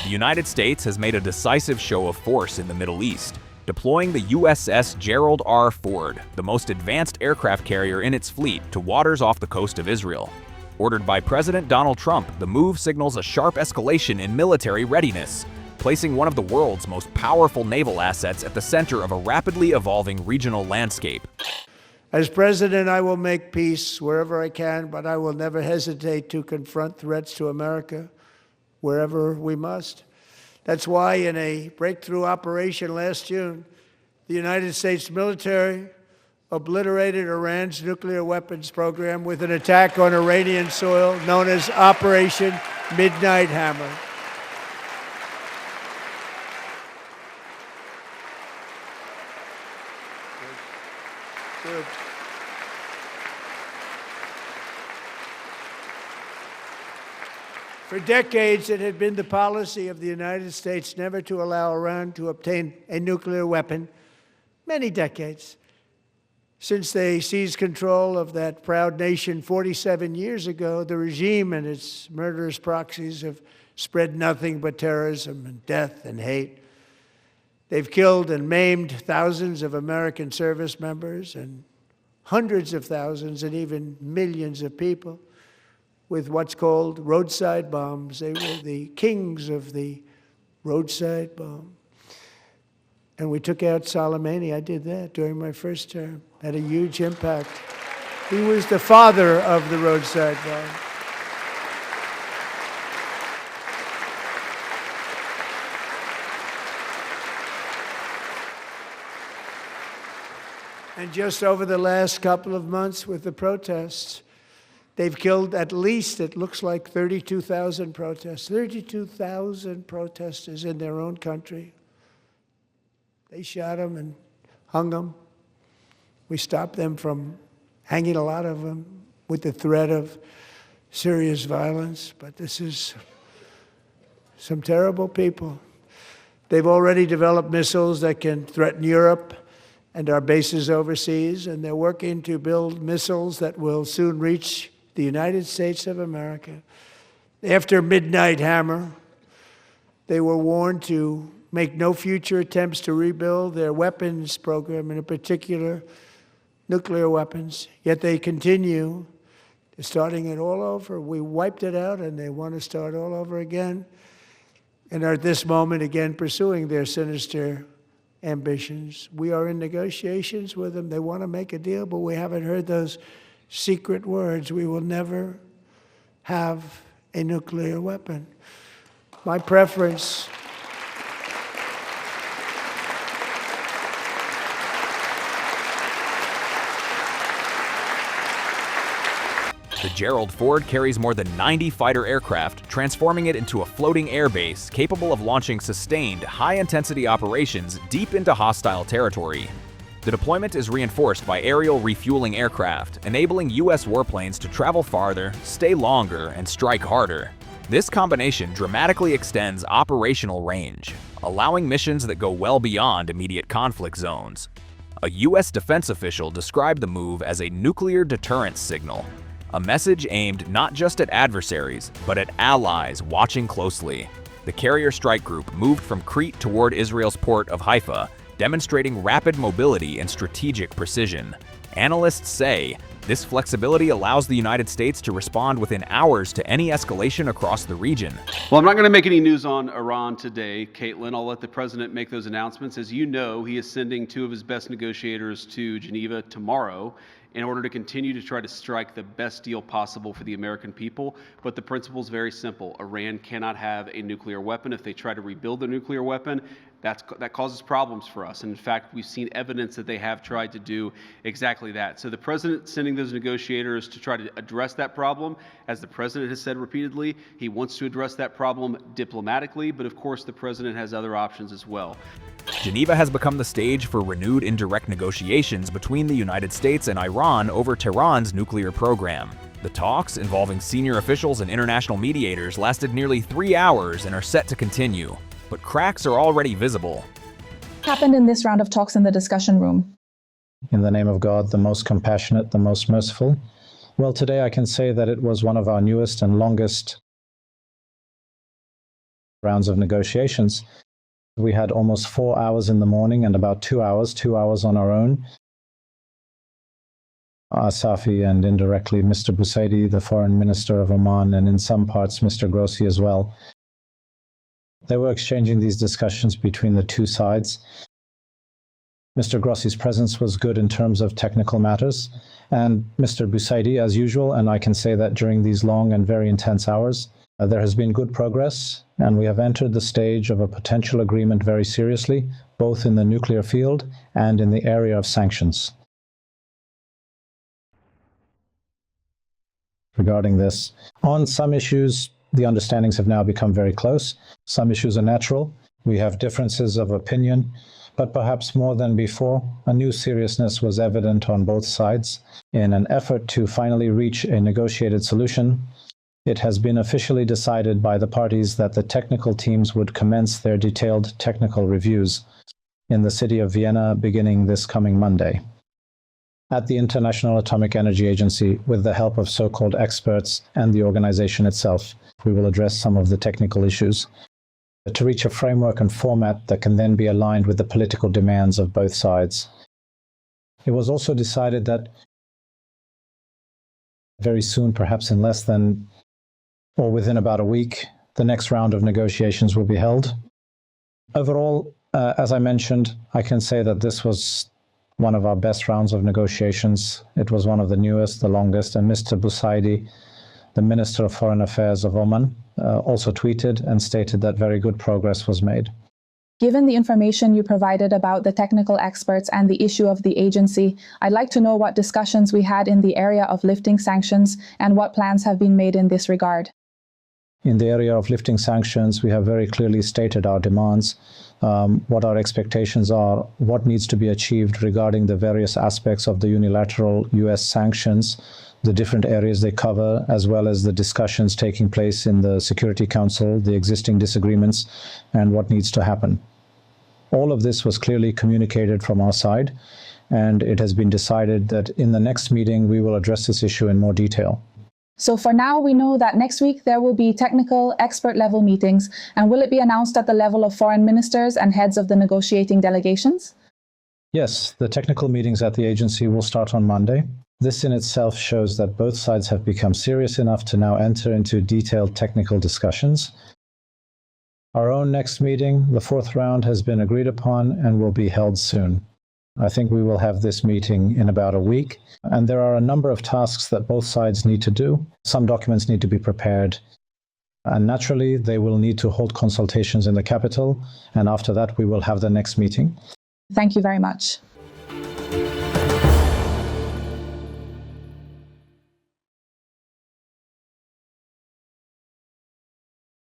The United States has made a decisive show of force in the Middle East, deploying the USS Gerald R. Ford, the most advanced aircraft carrier in its fleet, to waters off the coast of Israel. Ordered by President Donald Trump, the move signals a sharp escalation in military readiness, placing one of the world's most powerful naval assets at the center of a rapidly evolving regional landscape. As president, I will make peace wherever I can, but I will never hesitate to confront threats to America wherever we must. That's why in a breakthrough operation last June, the United States military obliterated Iran's nuclear weapons program with an attack on Iranian soil known as Operation Midnight Hammer. Good. For decades, it had been the policy of the United States never to allow Iran to obtain a nuclear weapon. Many decades. Since they seized control of that proud nation 47 years ago, the regime and its murderous proxies have spread nothing but terrorism and death and hate. They've killed and maimed thousands of American service members and hundreds of thousands and even millions of people with what's called roadside bombs. They were the kings of the roadside bomb. And we took out Soleimani. I did that during my first term. Had a huge impact. He was the father of the roadside bomb. And just over the last couple of months with the protests, they've killed at least, it looks like, 32,000 protesters. 32,000 protesters in their own country. They shot them and hung them. We stopped them from hanging a lot of them with the threat of serious violence. But this is some terrible people. They've already developed missiles that can threaten Europe and our bases overseas, and they're working to build missiles that will soon reach the United States of America. After Midnight Hammer, they were warned to make no future attempts to rebuild their weapons program, and in particular, nuclear weapons. Yet they continue, starting it all over. We wiped it out, and they want to start all over again, and are at this moment again pursuing their sinister ambitions. We are in negotiations with them. They want to make a deal, but we haven't heard those secret words. We will never have a nuclear weapon. My preference The Gerald Ford carries more than 90 fighter aircraft, transforming it into a floating air base capable of launching sustained, high-intensity operations deep into hostile territory. The deployment is reinforced by aerial refueling aircraft, enabling U.S. warplanes to travel farther, stay longer, and strike harder. This combination dramatically extends operational range, allowing missions that go well beyond immediate conflict zones. A U.S. defense official described the move as a nuclear deterrence signal, a message aimed not just at adversaries, but at allies watching closely. The carrier strike group moved from Crete toward Israel's port of Haifa, demonstrating rapid mobility and strategic precision. Analysts say this flexibility allows the United States to respond within hours to any escalation across the region. Well, I'm not going to make any news on Iran today, Caitlin. I'll let the president make those announcements. As you know, he is sending two of his best negotiators to Geneva tomorrow in order to continue to try to strike the best deal possible for the American people. But the principle is very simple. Iran cannot have a nuclear weapon. If they try to rebuild a nuclear weapon, that causes problems for us. And in fact, we've seen evidence that they have tried to do exactly that. So the president sending those negotiators to try to address that problem, as the president has said repeatedly, he wants to address that problem diplomatically, but of course the president has other options as well. Geneva has become the stage for renewed indirect negotiations between the United States and Iran over Tehran's nuclear program. The talks, involving senior officials and international mediators, lasted nearly 3 hours and are set to continue. But cracks are already visible. What happened in this round of talks in the discussion room? In the name of God, the most compassionate, the most merciful. Well, today I can say that it was one of our newest and longest rounds of negotiations. We had almost 4 hours in the morning and about 2 hours on our own. Safi and indirectly Mr. Busaidi, the foreign minister of Oman, and in some parts Mr. Grossi as well. They were exchanging these discussions between the two sides. Mr. Grossi's presence was good in terms of technical matters, and Mr. Busaidi, as usual, and I can say that during these long and very intense hours, there has been good progress, and we have entered the stage of a potential agreement very seriously, both in the nuclear field and in the area of sanctions. Regarding this, on some issues, the understandings have now become very close. Some issues are natural. We have differences of opinion, but perhaps more than before, a new seriousness was evident on both sides. In an effort to finally reach a negotiated solution, it has been officially decided by the parties that the technical teams would commence their detailed technical reviews in the city of Vienna beginning this coming Monday. At the International Atomic Energy Agency, with the help of so-called experts and the organization itself, we will address some of the technical issues to reach a framework and format that can then be aligned with the political demands of both sides. It was also decided that very soon, perhaps in less than or within about a week, the next round of negotiations will be held. Overall, as I mentioned, I can say that this was one of our best rounds of negotiations. It was one of the newest, the longest, and Mr. Busaidi, the Minister of Foreign Affairs of Oman, also tweeted and stated that very good progress was made. Given the information you provided about the technical experts and the issue of the agency, I'd like to know what discussions we had in the area of lifting sanctions and what plans have been made in this regard. In the area of lifting sanctions, we have very clearly stated our demands, what our expectations are, what needs to be achieved regarding the various aspects of the unilateral US sanctions, the different areas they cover, as well as the discussions taking place in the Security Council, the existing disagreements, and what needs to happen. All of this was clearly communicated from our side, and it has been decided that in the next meeting we will address this issue in more detail. So for now, we know that next week there will be technical expert level meetings, and will it be announced at the level of foreign ministers and heads of the negotiating delegations? Yes, the technical meetings at the agency will start on Monday. This in itself shows that both sides have become serious enough to now enter into detailed technical discussions. Our own next meeting, the fourth round, has been agreed upon and will be held soon. I think we will have this meeting in about a week, and there are a number of tasks that both sides need to do. Some documents need to be prepared, and naturally they will need to hold consultations in the capital, and after that we will have the next meeting. Thank you very much.